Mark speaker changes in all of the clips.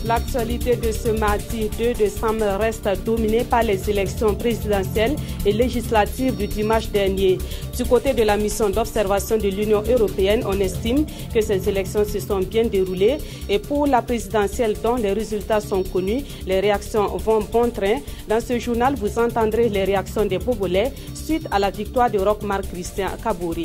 Speaker 1: L'actualité de ce mardi 2 décembre reste dominée par les élections présidentielles et législatives du dimanche dernier. Du côté de la mission d'observation de l'Union européenne, on estime que ces élections se sont bien déroulées et pour la présidentielle dont les résultats sont connus, les réactions vont bon train. Dans ce journal, vous entendrez les réactions des Bobolais suite à la victoire de Roch-Marc Christian Kabore.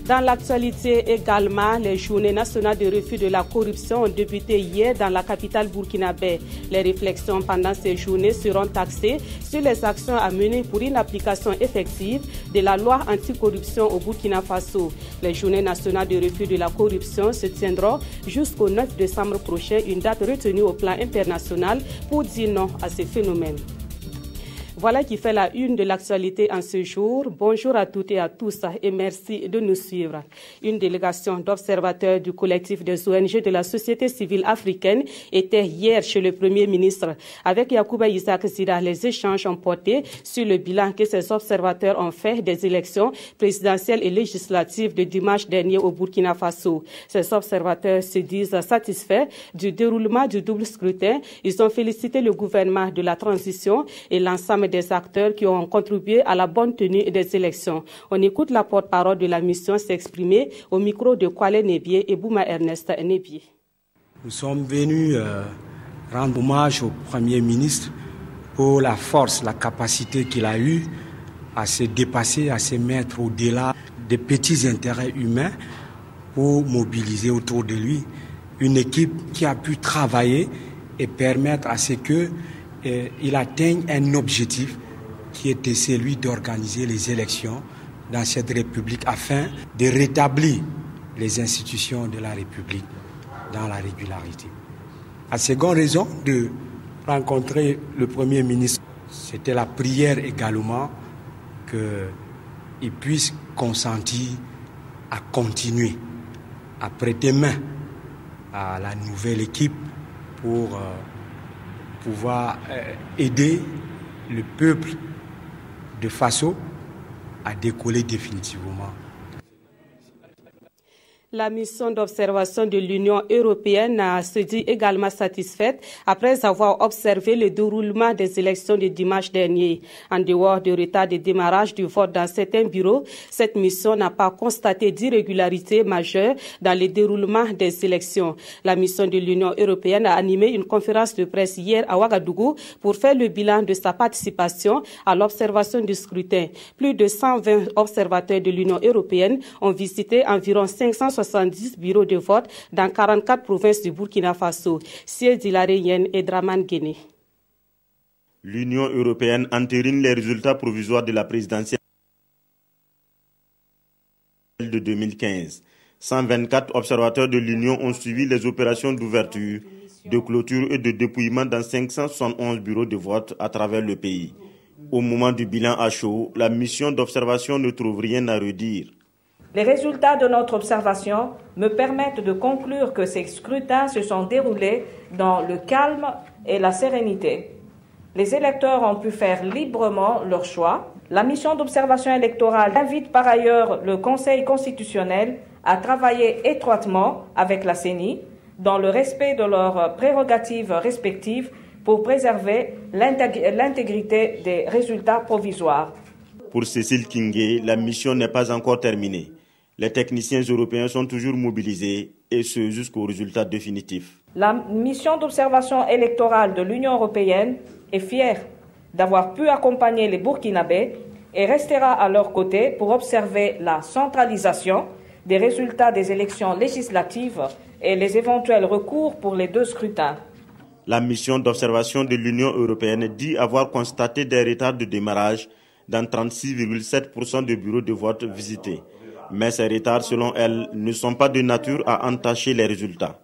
Speaker 1: Dans l'actualité également, les journées nationales de refus de la corruption ont débuté hier dans la capitale burkinabé. Les réflexions pendant ces journées seront axées sur les actions à mener pour une application effective de la loi anticorruption au Burkina Faso. Les journées nationales de refus de la corruption se tiendront jusqu'au 9 décembre prochain, une date retenue au plan international pour dire non à ces phénomènes. Voilà qui fait la une de l'actualité en ce jour. Bonjour à toutes et à tous et merci de nous suivre. Une délégation d'observateurs du collectif des ONG de la société civile africaine était hier chez le Premier ministre. Avec Yacouba Isaac Zida, les échanges ont porté sur le bilan que ces observateurs ont fait des élections présidentielles et législatives de dimanche dernier au Burkina Faso. Ces observateurs se disent satisfaits du déroulement du double scrutin. Ils ont félicité le gouvernement de la transition et l'ensemble des acteurs qui ont contribué à la bonne tenue des élections. On écoute la porte-parole de la mission s'exprimer au micro de Kwale Nebié et Bouma Ernest Nebié.
Speaker 2: Nous sommes venus rendre hommage au Premier ministre pour la force, la capacité qu'il a eue à se dépasser, à se mettre au-delà des petits intérêts humains pour mobiliser autour de lui une équipe qui a pu travailler et permettre à ce que il atteigne un objectif qui était celui d'organiser les élections dans cette République afin de rétablir les institutions de la République dans la régularité. La seconde raison de rencontrer le Premier ministre, c'était la prière également qu'il puisse consentir à continuer, à prêter main à la nouvelle équipe pour pouvoir aider le peuple de Faso à décoller définitivement.
Speaker 1: La mission d'observation de l'Union européenne se dit également satisfaite après avoir observé le déroulement des élections de dimanche dernier. En dehors du retard de démarrage du vote dans certains bureaux, cette mission n'a pas constaté d'irrégularité majeure dans le déroulement des élections. La mission de l'Union européenne a animé une conférence de presse hier à Ouagadougou pour faire le bilan de sa participation à l'observation du scrutin. Plus de 120 observateurs de l'Union européenne ont visité environ 570 bureaux de vote dans 44 provinces du Burkina Faso. Siedi Lareyen et Draman Guéné.
Speaker 3: L'Union européenne entérine les résultats provisoires de la présidentielle de 2015. 124 observateurs de l'Union ont suivi les opérations d'ouverture, de clôture et de dépouillement dans 571 bureaux de vote à travers le pays. Au moment du bilan à chaud, la mission d'observation ne trouve rien à redire.
Speaker 4: Les résultats de notre observation me permettent de conclure que ces scrutins se sont déroulés dans le calme et la sérénité. Les électeurs ont pu faire librement leur choix. La mission d'observation électorale invite par ailleurs le Conseil constitutionnel à travailler étroitement avec la CENI dans le respect de leurs prérogatives respectives pour préserver l'intégrité des résultats provisoires.
Speaker 3: Pour Cécile Kingé, la mission n'est pas encore terminée. Les techniciens européens sont toujours mobilisés et ce jusqu'au résultat définitif.
Speaker 4: La mission d'observation électorale de l'Union européenne est fière d'avoir pu accompagner les Burkinabés et restera à leur côté pour observer la centralisation des résultats des élections législatives et les éventuels recours pour les deux scrutins.
Speaker 3: La mission d'observation de l'Union européenne dit avoir constaté des retards de démarrage dans 36,7% de bureaux de vote visités. Mais ces retards, selon elle, ne sont pas de nature à entacher les résultats.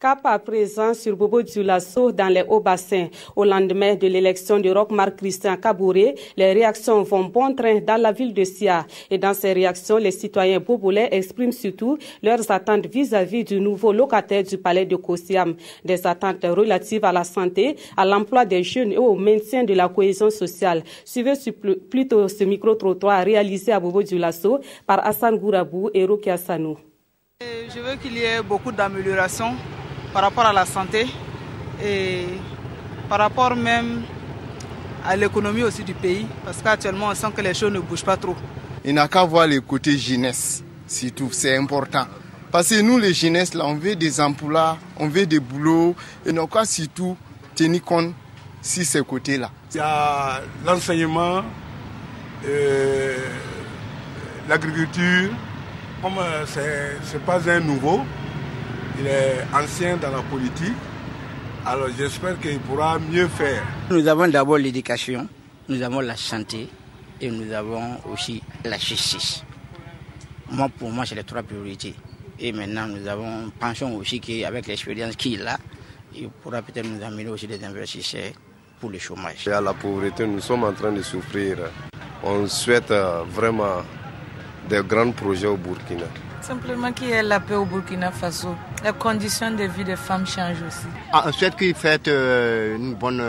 Speaker 1: Cap à présent sur Bobo Dioulasso dans les Hauts-Bassins. Au lendemain de l'élection de Roch-Marc Christian Kabore, les réactions vont bon train dans la ville de Sia. Et dans ces réactions, les citoyens bobolais expriment surtout leurs attentes vis-à-vis du nouveau locataire du palais de Kosiam. Des attentes relatives à la santé, à l'emploi des jeunes et au maintien de la cohésion sociale. Suivez plutôt ce micro-trottoir réalisé à Bobo Dioulasso par Hassan Gourabou et Rokia Sanou.
Speaker 5: Je veux qu'il y ait beaucoup d'améliorations par rapport à la santé et par rapport même à l'économie aussi du pays, parce qu'actuellement on sent que les choses ne bougent pas trop.
Speaker 6: Il n'a qu'à voir le côté jeunesse, surtout, c'est important. Parce que nous les jeunesses, là, on veut des emplois, on veut des boulots, et on doit surtout tenir compte sur ces côtés-là.
Speaker 7: Il y a l'enseignement, l'agriculture, comme ce n'est pas un nouveau, il est ancien dans la politique. Alors j'espère qu'il pourra mieux faire.
Speaker 8: Nous avons d'abord l'éducation, nous avons la santé et nous avons aussi la justice. Pour moi, c'est les trois priorités. Et maintenant, nous pensons aussi qu'avec l'expérience qu'il a, il pourra peut-être nous amener aussi des investisseurs pour le chômage.
Speaker 9: À la pauvreté, nous sommes en train de souffrir. On souhaite vraiment des grands projets au Burkina.
Speaker 10: Simplement qu'il y ait la paix au Burkina Faso. Les conditions de vie des femmes changent aussi.
Speaker 11: On souhaite qu'ils fassent un bon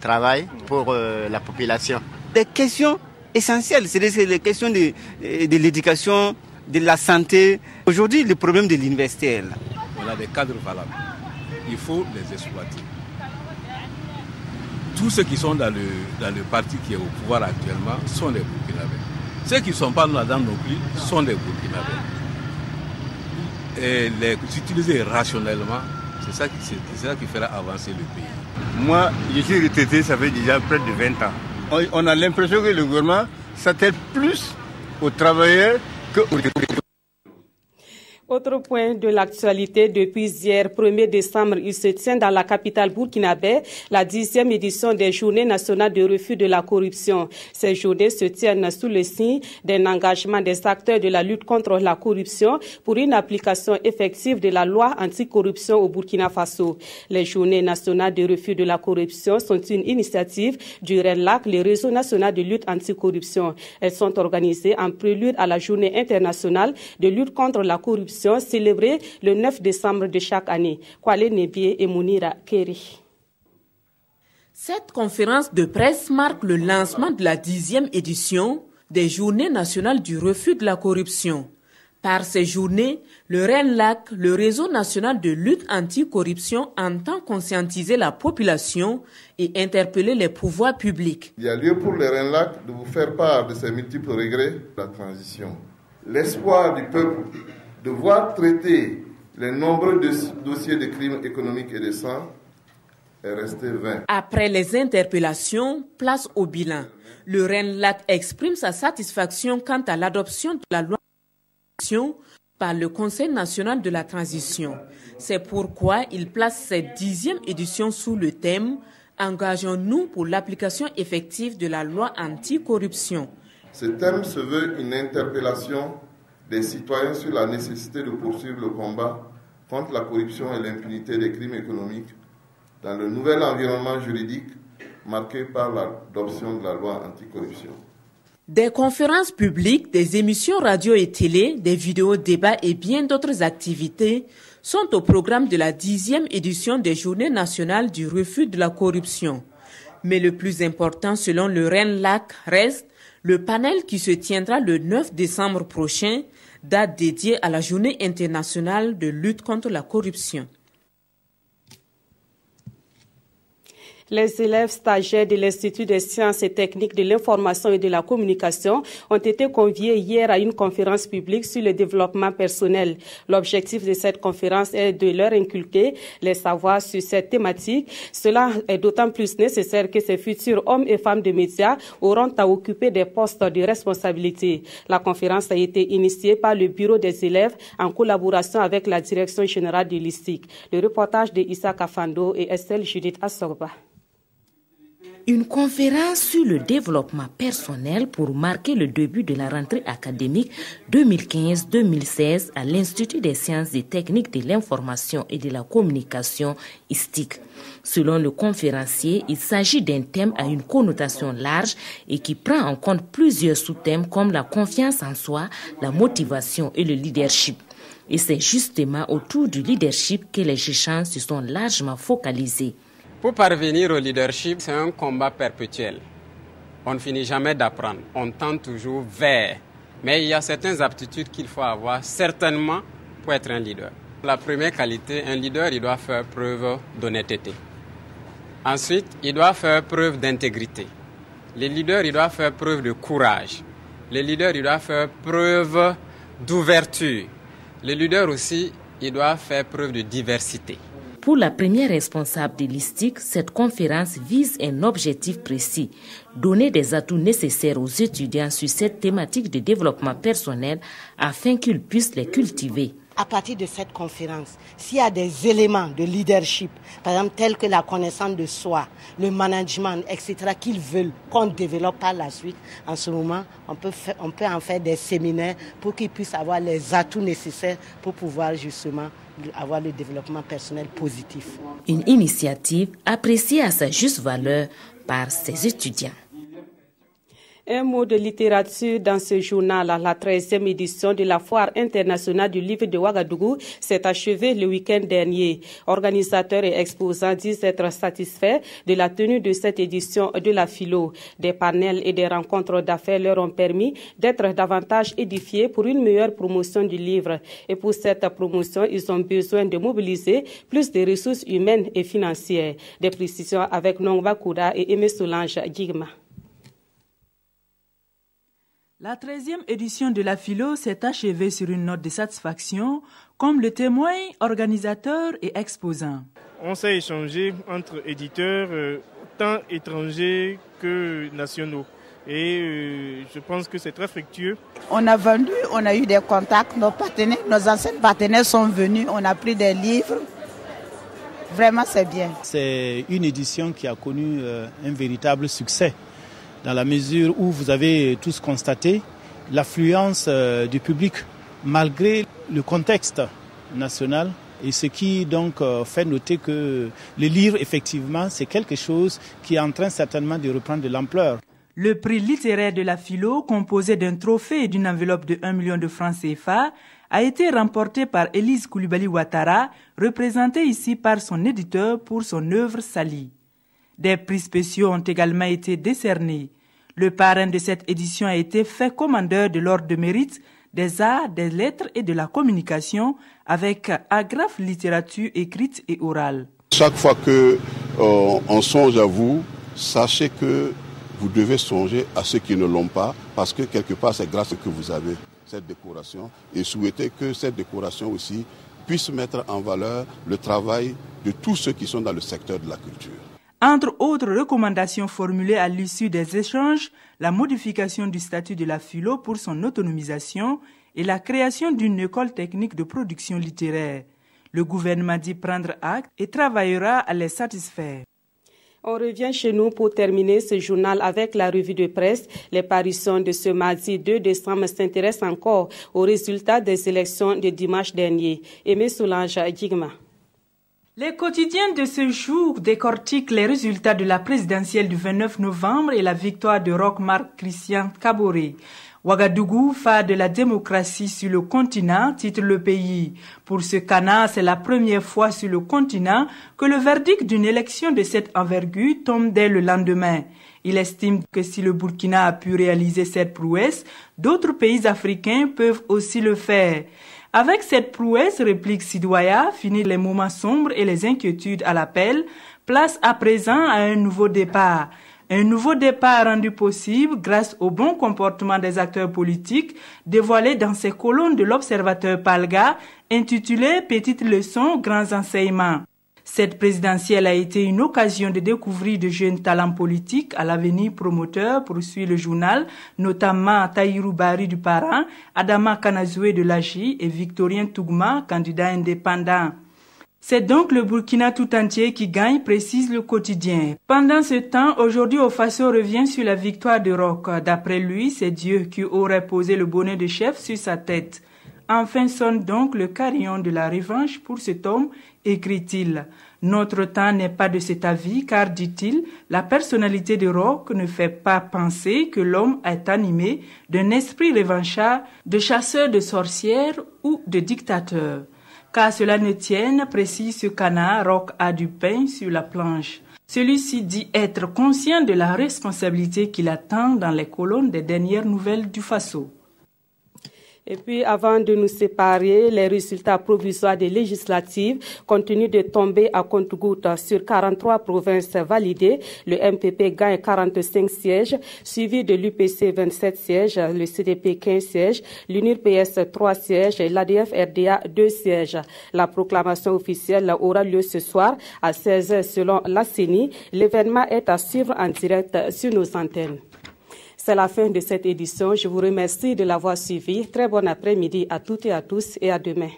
Speaker 11: travail pour la population.
Speaker 8: Des questions essentielles, c'est les questions de l'éducation, de la santé. Aujourd'hui, le problème de l'université est là.
Speaker 12: On a des cadres valables. Il faut les exploiter. Tous ceux qui sont dans le parti qui est au pouvoir actuellement sont des Burkinabés. Ceux qui ne sont pas là-dedans non plus sont des Burkinabés. Et les utiliser rationnellement, c'est ça qui fera avancer le pays.
Speaker 13: Moi, je suis retraité, ça fait déjà près de 20 ans. On a l'impression que le gouvernement s'attelle plus aux travailleurs qu'aux retraités.
Speaker 1: Autre point de l'actualité, depuis hier 1er décembre, il se tient dans la capitale burkinabé la 10e édition des Journées nationales de refus de la corruption. Ces journées se tiennent sous le signe d'un engagement des acteurs de la lutte contre la corruption pour une application effective de la loi anticorruption au Burkina Faso. Les Journées nationales de refus de la corruption sont une initiative du RENLAC, le réseau national de lutte anticorruption. Elles sont organisées en prélude à la Journée internationale de lutte contre la corruption célébrée le 9 décembre de chaque année. Kwale Nebié et Mounira Keri.
Speaker 14: Cette conférence de presse marque le lancement de la 10e édition des Journées nationales du refus de la corruption. Par ces journées, le RENLAC, le réseau national de lutte anticorruption, entend conscientiser la population et interpeller les pouvoirs publics.
Speaker 15: Il y a lieu pour le RENLAC de vous faire part de ses multiples regrets de la transition. L'espoir du peuple de voir traiter les nombreux dossiers de crimes économiques et de sang est resté vain.
Speaker 14: Après les interpellations, place au bilan. Le RENLAC exprime sa satisfaction quant à l'adoption de la loi par le Conseil national de la transition. C'est pourquoi il place cette 10e édition sous le thème « Engageons-nous pour l'application effective de la loi anticorruption ».
Speaker 15: Ce thème se veut une interpellation des citoyens sur la nécessité de poursuivre le combat contre la corruption et l'impunité des crimes économiques dans le nouvel environnement juridique marqué par l'adoption de la loi anticorruption.
Speaker 14: Des conférences publiques, des émissions radio et télé, des vidéos débats et bien d'autres activités sont au programme de la 10e édition des Journées nationales du refus de la corruption. Mais le plus important selon le RENLAC reste le panel qui se tiendra le 9 décembre prochain, date dédiée à la Journée internationale de lutte contre la corruption.
Speaker 1: Les élèves stagiaires de l'Institut des sciences et techniques de l'information et de la communication ont été conviés hier à une conférence publique sur le développement personnel. L'objectif de cette conférence est de leur inculquer les savoirs sur cette thématique. Cela est d'autant plus nécessaire que ces futurs hommes et femmes de médias auront à occuper des postes de responsabilité. La conférence a été initiée par le bureau des élèves en collaboration avec la direction générale de l'ISTIC. Le reportage de Issa Kafando et Estelle Judith Assorba.
Speaker 16: Une conférence sur le développement personnel pour marquer le début de la rentrée académique 2015-2016 à l'Institut des sciences et techniques de l'information et de la communication ISTIC. Selon le conférencier, il s'agit d'un thème à une connotation large et qui prend en compte plusieurs sous-thèmes comme la confiance en soi, la motivation et le leadership. Et c'est justement autour du leadership que les échanges se sont largement focalisés.
Speaker 17: Pour parvenir au leadership, c'est un combat perpétuel. On ne finit jamais d'apprendre, on tend toujours vers. Mais il y a certaines aptitudes qu'il faut avoir certainement pour être un leader. La première qualité, un leader, il doit faire preuve d'honnêteté. Ensuite, il doit faire preuve d'intégrité. Les leaders, ils doivent faire preuve de courage. Les leaders, ils doivent faire preuve d'ouverture. Les leaders aussi, ils doivent faire preuve de diversité.
Speaker 16: Pour la première responsable de l'ISTIC, cette conférence vise un objectif précis, donner des atouts nécessaires aux étudiants sur cette thématique de développement personnel afin qu'ils puissent les cultiver.
Speaker 18: À partir de cette conférence, s'il y a des éléments de leadership, par exemple tels que la connaissance de soi, le management, etc., qu'ils veulent qu'on développe par la suite, en ce moment, on peut en faire des séminaires pour qu'ils puissent avoir les atouts nécessaires pour pouvoir justement avoir le développement personnel positif.
Speaker 16: Une initiative appréciée à sa juste valeur par ses étudiants.
Speaker 1: Un mot de littérature dans ce journal. La 13e édition de la Foire internationale du livre de Ouagadougou s'est achevée le week-end dernier. Organisateurs et exposants disent être satisfaits de la tenue de cette édition de la philo. Des panels et des rencontres d'affaires leur ont permis d'être davantage édifiés pour une meilleure promotion du livre. Et pour cette promotion, ils ont besoin de mobiliser plus de ressources humaines et financières. Des précisions avec Nongba Kouda et Aimé Solange Guigma.
Speaker 19: La 13e édition de la philo s'est achevée sur une note de satisfaction, comme le témoignent organisateurs et exposants.
Speaker 20: On s'est échangé entre éditeurs, tant étrangers que nationaux. Et je pense que c'est très fructueux.
Speaker 21: On a vendu, on a eu des contacts, nos anciens partenaires sont venus, on a pris des livres. Vraiment, c'est bien.
Speaker 22: C'est une édition qui a connu un véritable succès, dans la mesure où vous avez tous constaté l'affluence du public malgré le contexte national, et ce qui donc fait noter que le livre, effectivement, c'est quelque chose qui est en train certainement de reprendre de l'ampleur.
Speaker 19: Le prix littéraire de la philo, composé d'un trophée et d'une enveloppe de 1 million de francs CFA, a été remporté par Élise Koulibaly Ouattara, représentée ici par son éditeur pour son œuvre Sali. Des prix spéciaux ont également été décernés. Le parrain de cette édition a été fait commandeur de l'ordre de mérite des arts, des lettres et de la communication avec agrafe littérature écrite et orale.
Speaker 23: Chaque fois qu'on songe à vous, sachez que vous devez songer à ceux qui ne l'ont pas, parce que quelque part c'est grâce à ce que vous avez cette décoration, et souhaitez que cette décoration aussi puisse mettre en valeur le travail de tous ceux qui sont dans le secteur de la culture.
Speaker 19: Entre autres recommandations formulées à l'issue des échanges, la modification du statut de la philo pour son autonomisation et la création d'une école technique de production littéraire. Le gouvernement dit prendre acte et travaillera à les satisfaire.
Speaker 1: On revient chez nous pour terminer ce journal avec la revue de presse. Les parutions de ce mardi 2 décembre s'intéressent encore aux résultats des élections de dimanche dernier. Aimé Solange Guigma.
Speaker 19: Les quotidiens de ce jour décortiquent les résultats de la présidentielle du 29 novembre et la victoire de Roch Marc Christian Kaboré. Ouagadougou, phare de la démocratie sur le continent, titre le pays. Pour ce canard, c'est la première fois sur le continent que le verdict d'une élection de cette envergure tombe dès le lendemain. Il estime que si le Burkina a pu réaliser cette prouesse, d'autres pays africains peuvent aussi le faire. Avec cette prouesse, réplique Sidoya, finir les moments sombres et les inquiétudes à l'appel, place à présent à un nouveau départ. Un nouveau départ rendu possible grâce au bon comportement des acteurs politiques dévoilé dans ces colonnes de l'Observateur Palga intitulées Petites leçons, grands enseignements. Cette présidentielle a été une occasion de découvrir de jeunes talents politiques à l'avenir promoteur, poursuit le journal, notamment Tahirou Bari du Parent, Adama Kanazoué de l'AGI et Victorien Tougma, candidat indépendant. C'est donc le Burkina tout entier qui gagne, précise le quotidien. Pendant ce temps, aujourd'hui, Ofasso revient sur la victoire de Roch. D'après lui, c'est Dieu qui aurait posé le bonnet de chef sur sa tête. Enfin sonne donc le carillon de la revanche pour cet homme, écrit-il. Notre temps n'est pas de cet avis car, dit-il, la personnalité de Roch ne fait pas penser que l'homme est animé d'un esprit revanchard, de chasseur de sorcières ou de dictateur. Qu'à cela ne tienne, précise ce canard, Roch a du pain sur la planche. Celui-ci dit être conscient de la responsabilité qu'il attend dans les colonnes des dernières nouvelles du Faso.
Speaker 1: Et puis, avant de nous séparer, les résultats provisoires des législatives continuent de tomber à compte-gouttes. Sur 43 provinces validées, le MPP gagne 45 sièges, suivi de l'UPC 27 sièges, le CDP 15 sièges, l'UNIR-PS 3 sièges et l'ADF-RDA 2 sièges. La proclamation officielle aura lieu ce soir à 16h selon la CENI. L'événement est à suivre en direct sur nos antennes. C'est la fin de cette édition. Je vous remercie de l'avoir suivi. Très bon après-midi à toutes et à tous et à demain.